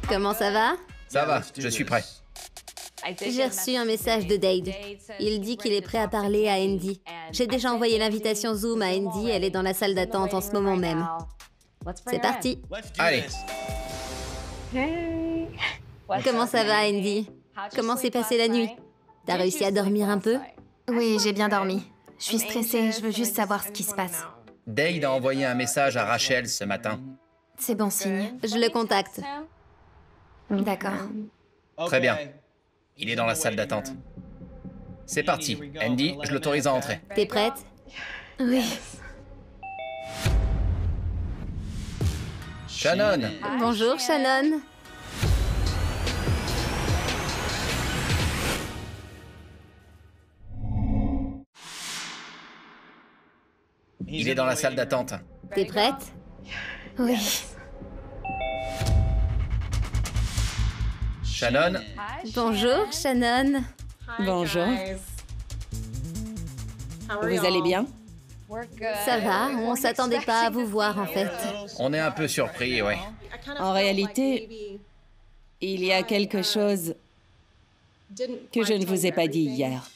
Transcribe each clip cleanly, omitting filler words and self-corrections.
Comment ça va? Ça va, je suis prêt. J'ai reçu un message de Dade. Il dit qu'il est prêt à parler à Andy. J'ai déjà envoyé l'invitation Zoom à Andy, elle est dans la salle d'attente en ce moment même. C'est parti. Allez. Comment ça va, Andy? Comment s'est passée la nuit? T'as réussi à dormir un peu? Oui, j'ai bien dormi. Je suis stressée, je veux juste savoir ce qui se passe. Dade a envoyé un message à Rachel ce matin. C'est bon signe. Je le contacte. D'accord. Très bien. Il est dans la salle d'attente. C'est parti. Andy, je l'autorise à entrer. T'es prête? Oui. Shannon. Bonjour, Shannon. Il est dans la salle d'attente. T'es prête? Oui. Shannon. Bonjour, Shannon. Bonjour. Vous allez bien? Ça va, on s'attendait pas à vous voir en fait. On est un peu surpris, ouais. En réalité, il y a quelque chose que je ne vous ai pas dit hier.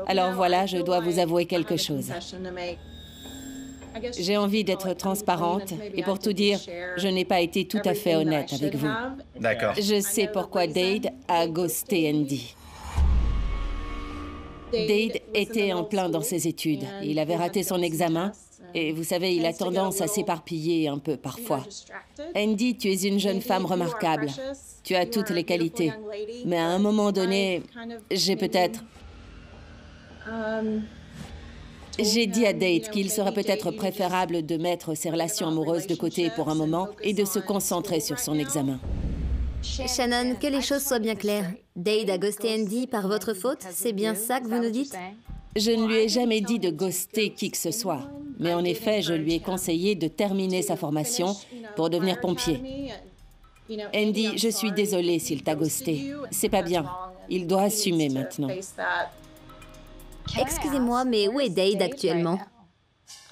Alors voilà, je dois vous avouer quelque chose. J'ai envie d'être transparente et pour tout dire, je n'ai pas été tout à fait honnête avec vous. D'accord. Je sais pourquoi Dade a ghosté Andy. Dade était en plein dans ses études. Il avait raté son examen et vous savez, il a tendance à s'éparpiller un peu parfois. Andy, tu es une jeune femme remarquable. Tu as toutes les qualités. Mais à un moment donné, J'ai dit à Dade qu'il serait peut-être préférable de mettre ses relations amoureuses de côté pour un moment et de se concentrer sur son examen. Shannon, que les choses soient bien claires. Dade a ghosté Andy par votre faute, c'est bien ça que vous nous dites? Je ne lui ai jamais dit de ghoster qui que ce soit. Mais en effet, je lui ai conseillé de terminer sa formation pour devenir pompier. Andy, je suis désolée s'il t'a ghosté. C'est pas bien. Il doit assumer maintenant. Excusez-moi, mais où est Dade actuellement?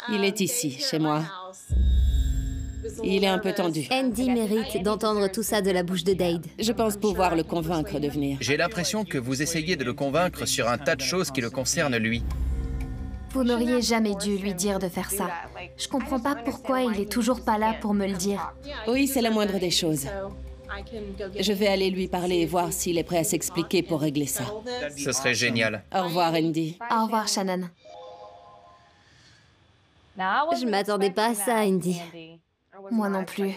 Il est ici, chez moi. Il est un peu tendu. Andy mérite d'entendre tout ça de la bouche de Dade. Je pense pouvoir le convaincre de venir. J'ai l'impression que vous essayez de le convaincre sur un tas de choses qui le concernent lui. Vous n'auriez jamais dû lui dire de faire ça. Je comprends pas pourquoi il est toujours pas là pour me le dire. Oui, c'est la moindre des choses. Je vais aller lui parler et voir s'il est prêt à s'expliquer pour régler ça. Ce serait génial. Au revoir, Andy. Au revoir, Shannon. Je m'attendais pas à ça, Andy. Moi non plus.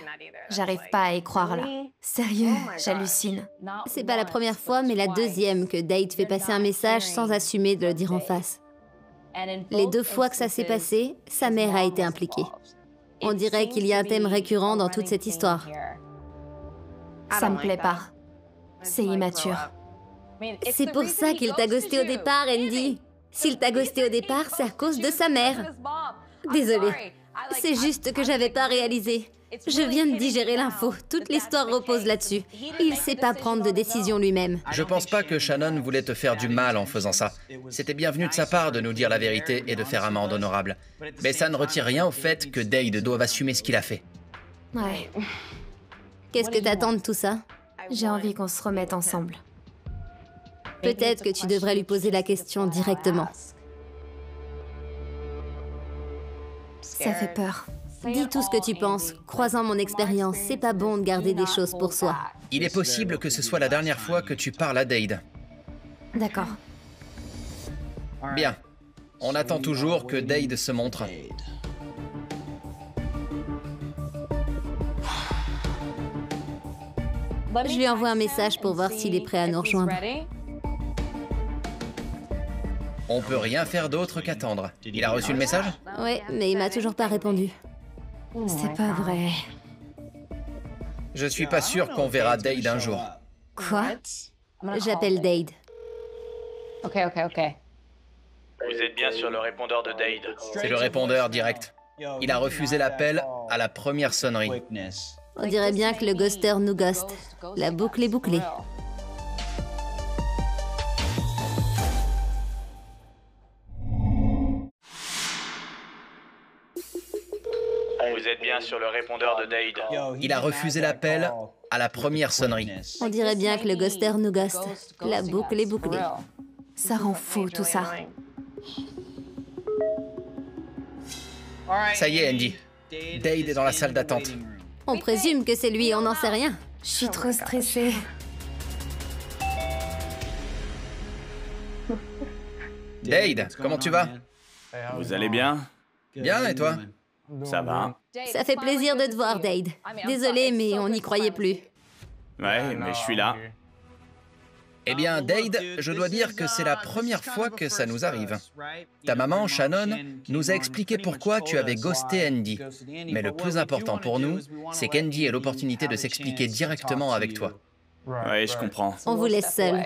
J'arrive pas à y croire là. Sérieux, j'hallucine. C'est pas la première fois, mais la deuxième que Dade fait passer un message sans assumer de le dire en face. Les 2 fois que ça s'est passé, sa mère a été impliquée. On dirait qu'il y a un thème récurrent dans toute cette histoire. Ça me plaît pas. C'est immature. C'est pour ça qu'il t'a ghosté au départ, Andy. S'il t'a ghosté au départ, c'est à cause de sa mère. Désolée. C'est juste que j'avais pas réalisé. Je viens de digérer l'info. Toute l'histoire repose là-dessus. Il sait pas prendre de décision lui-même. Je pense pas que Shannon voulait te faire du mal en faisant ça. C'était bienvenu de sa part de nous dire la vérité et de faire amende honorable. Mais ça ne retire rien au fait que Dade doive assumer ce qu'il a fait. Ouais, Qu'est-ce que t'attends de tout ça? j'ai envie qu'on se remette ensemble. Peut-être que tu devrais lui poser la question directement. Ça fait peur. Dis tout ce que tu penses. Croisant mon expérience, c'est pas bon de garder des choses pour soi. Il est possible que ce soit la dernière fois que tu parles à Dade. D'accord. Bien. On attend toujours que Dade se montre. Je lui envoie un message pour voir s'il est prêt à nous rejoindre. On peut rien faire d'autre qu'attendre. Il a reçu le message? Ouais, mais il m'a toujours pas répondu. C'est pas vrai. Je suis pas sûr qu'on verra Dade un jour. Quoi? J'appelle Dade. Ok. Vous êtes bien sur le répondeur de Dade. C'est le répondeur direct. Il a refusé l'appel à la première sonnerie. On dirait bien que le ghoster nous ghoste. La boucle est bouclée. Vous êtes bien sur le répondeur de Dade. Il a refusé l'appel à la première sonnerie. On dirait bien que le ghoster nous ghoste. La boucle est bouclée. Ça rend fou tout ça. Ça y est, Andy. Dade est dans la salle d'attente. On présume que c'est lui, on n'en sait rien. Je suis trop stressée. Dade, comment tu vas? Vous allez bien? Bien, et toi? Ça va. Ça fait plaisir de te voir, Dade. Désolée, mais on n'y croyait plus. Ouais, mais je suis là. Eh bien, Dade, je dois dire que c'est la première fois que ça nous arrive. Ta maman, Shannon, nous a expliqué pourquoi tu avais ghosté Andy. Mais le plus important pour nous, c'est qu'Andy ait l'opportunité de s'expliquer directement avec toi. Ouais, je comprends. On vous laisse seul.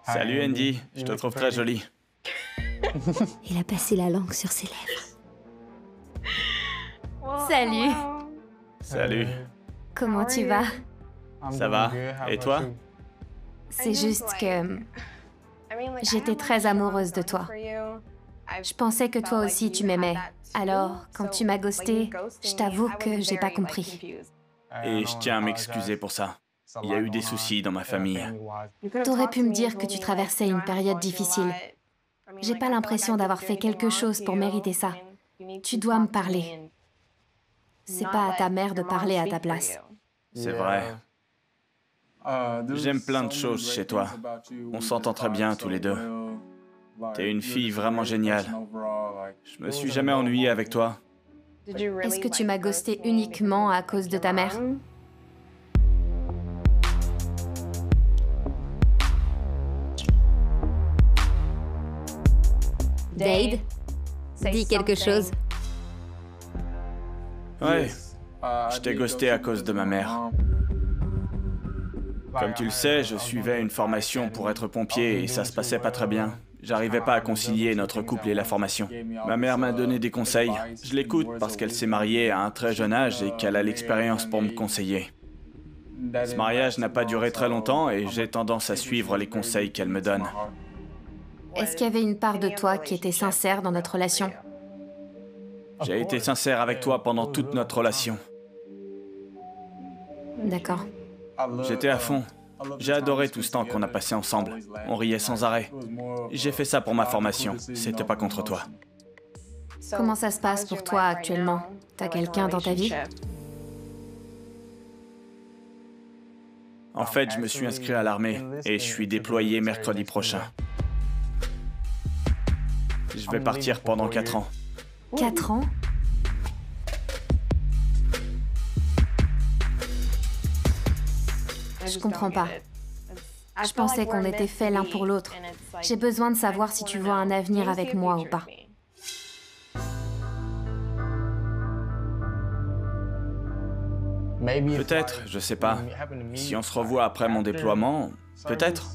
Salut Andy, je te trouve très jolie. Il a passé la langue sur ses lèvres. Salut. Salut. Comment tu vas? Ça va? Et toi? C'est juste que j'étais très amoureuse de toi. Je pensais que toi aussi tu m'aimais. Alors, quand tu m'as ghosté, je t'avoue que j'ai pas compris. Et je tiens à m'excuser pour ça. Il y a eu des soucis dans ma famille. T'aurais pu me dire que tu traversais une période difficile. J'ai pas l'impression d'avoir fait quelque chose pour mériter ça. Tu dois me parler. C'est pas à ta mère de parler à ta place. C'est vrai. J'aime plein de choses chez toi. On s'entend très bien tous les deux. T'es une fille vraiment géniale. Je me suis jamais ennuyé avec toi. Est-ce que tu m'as ghosté uniquement à cause de ta mère? Dade, dis quelque chose. Ouais, je t'ai ghosté à cause de ma mère. Comme tu le sais, je suivais une formation pour être pompier et ça se passait pas très bien. J'arrivais pas à concilier notre couple et la formation. Ma mère m'a donné des conseils. Je l'écoute parce qu'elle s'est mariée à un très jeune âge et qu'elle a l'expérience pour me conseiller. Ce mariage n'a pas duré très longtemps et j'ai tendance à suivre les conseils qu'elle me donne. Est-ce qu'il y avait une part de toi qui était sincère dans notre relation? J'ai été sincère avec toi pendant toute notre relation. D'accord. J'étais à fond. J'ai adoré tout ce temps qu'on a passé ensemble. On riait sans arrêt. J'ai fait ça pour ma formation. C'était pas contre toi. Comment ça se passe pour toi actuellement? T'as quelqu'un dans ta vie? En fait, je me suis inscrit à l'armée et je suis déployé mercredi prochain. Je vais partir pendant 4 ans. 4 ans? Je comprends pas. Je pensais qu'on était faits l'un pour l'autre. J'ai besoin de savoir si tu vois un avenir avec moi ou pas. Peut-être, je sais pas. Si on se revoit après mon déploiement, peut-être.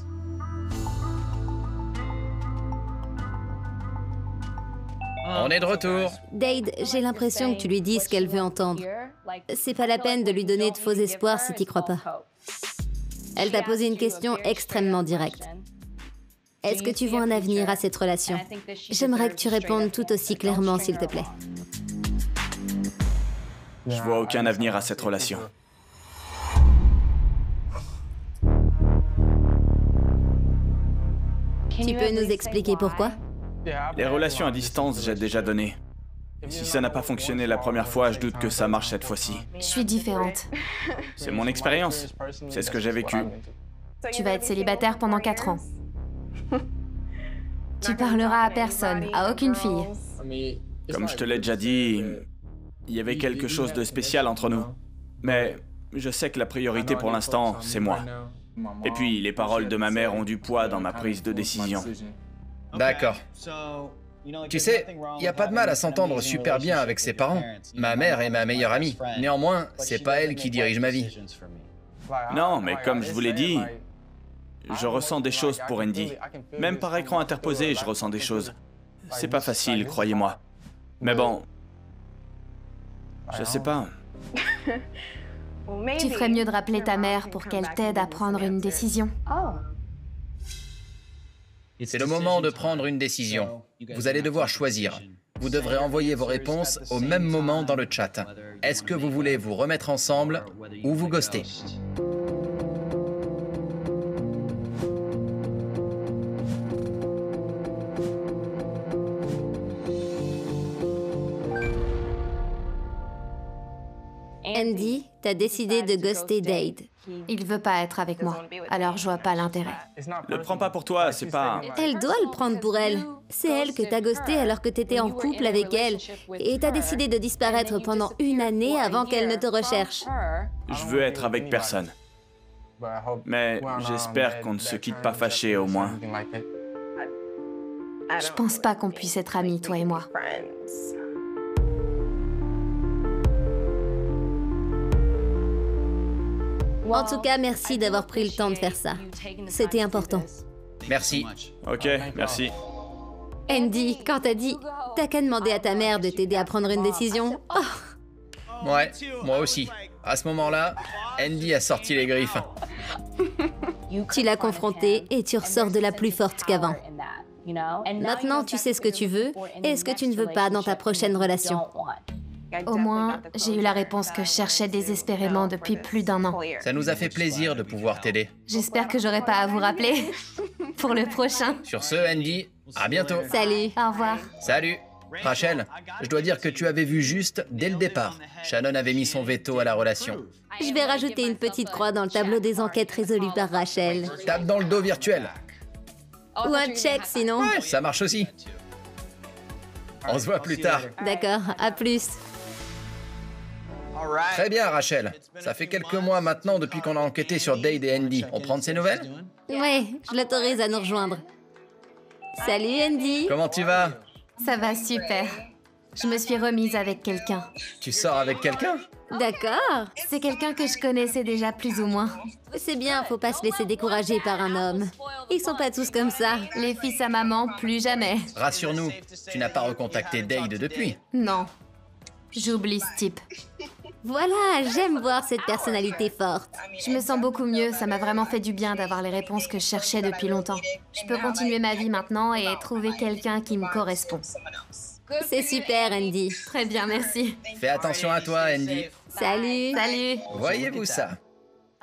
On est de retour. Dade, j'ai l'impression que tu lui dis ce qu'elle veut entendre. C'est pas la peine de lui donner de faux espoirs si t'y crois pas. Elle t'a posé une question extrêmement directe. Est-ce que tu vois un avenir à cette relation? J'aimerais que tu répondes tout aussi clairement, s'il te plaît. Je vois aucun avenir à cette relation. Tu peux nous expliquer pourquoi? Les relations à distance, j'ai déjà donné. Si ça n'a pas fonctionné la première fois, je doute que ça marche cette fois-ci. Je suis différente. C'est mon expérience. C'est ce que j'ai vécu. Tu vas être célibataire pendant 4 ans. Tu parleras à personne, à aucune fille. Comme je te l'ai déjà dit, il y avait quelque chose de spécial entre nous. Mais je sais que la priorité pour l'instant, c'est moi. Et puis, les paroles de ma mère ont du poids dans ma prise de décision. D'accord. Tu sais, il n'y a pas de mal à s'entendre super bien avec ses parents. Ma mère est ma meilleure amie. Néanmoins, c'est pas elle qui dirige ma vie. Non, mais comme je vous l'ai dit, je ressens des choses pour Andy. Même par écran interposé, je ressens des choses. C'est pas facile, croyez-moi. Mais bon, je sais pas. Tu ferais mieux de rappeler ta mère pour qu'elle t'aide à prendre une décision. C'est le moment de prendre une décision. Vous allez devoir choisir. Vous devrez envoyer vos réponses au même moment dans le chat. Est-ce que vous voulez vous remettre ensemble ou vous ghoster? Andy, t'as décidé de ghoster Dade. Il veut pas être avec moi, alors je vois pas l'intérêt. Le prends pas pour toi, c'est pas... Elle doit le prendre pour elle. C'est elle que t'as ghosté alors que t'étais en couple avec elle. Et t'as décidé de disparaître pendant 1 année avant qu'elle ne te recherche. Je veux être avec personne. Mais j'espère qu'on ne se quitte pas fâché au moins. Je pense pas qu'on puisse être amis, toi et moi. En tout cas, merci d'avoir pris le temps de faire ça. C'était important. Merci. Ok, merci. Andy, quand t'as dit « T'as qu'à demander à ta mère de t'aider à prendre une décision », oh, Ouais, moi aussi. À ce moment-là, Andy a sorti les griffes. tu l'as confrontée et tu ressors de la plus forte qu'avant. Maintenant, tu sais ce que tu veux et ce que tu ne veux pas dans ta prochaine relation. Au moins, j'ai eu la réponse que je cherchais désespérément depuis plus d'1 an. Ça nous a fait plaisir de pouvoir t'aider. J'espère que j'aurai pas à vous rappeler pour le prochain. Sur ce, Andy, à bientôt. Salut. Au revoir. Salut. Rachel, je dois dire que tu avais vu juste dès le départ. Shannon avait mis son veto à la relation. Je vais rajouter une petite croix dans le tableau des enquêtes résolues par Rachel. Tape dans le dos virtuel. Ou un check sinon. Ouais, ça marche aussi. On se voit plus tard. D'accord, à plus. Très bien, Rachel. Ça fait quelques mois maintenant depuis qu'on a enquêté sur Dade et Andy. On prend de ses nouvelles? Ouais, je l'autorise à nous rejoindre. Salut Andy. Comment tu vas? Ça va super. Je me suis remise avec quelqu'un. Tu sors avec quelqu'un? D'accord. C'est quelqu'un que je connaissais déjà plus ou moins. C'est bien, faut pas se laisser décourager par un homme. Ils sont pas tous comme ça. Les fils à maman, plus jamais. Rassure-nous, tu n'as pas recontacté Dade depuis. Non. J'oublie ce type. Voilà, j'aime voir cette personnalité forte. Je me sens beaucoup mieux, ça m'a vraiment fait du bien d'avoir les réponses que je cherchais depuis longtemps. Je peux continuer ma vie maintenant et trouver quelqu'un qui me correspond. C'est super, Andy. Très bien, merci. Fais attention à toi, Andy. Salut. Salut. Voyez-vous ça?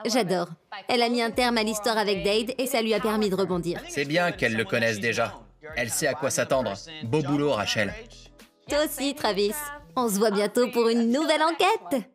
J'adore. Elle a mis un terme à l'histoire avec Dade et ça lui a permis de rebondir. C'est bien qu'elle le connaisse déjà. Elle sait à quoi s'attendre. Beau boulot, Rachel. Toi aussi, Travis. On se voit bientôt pour une nouvelle enquête.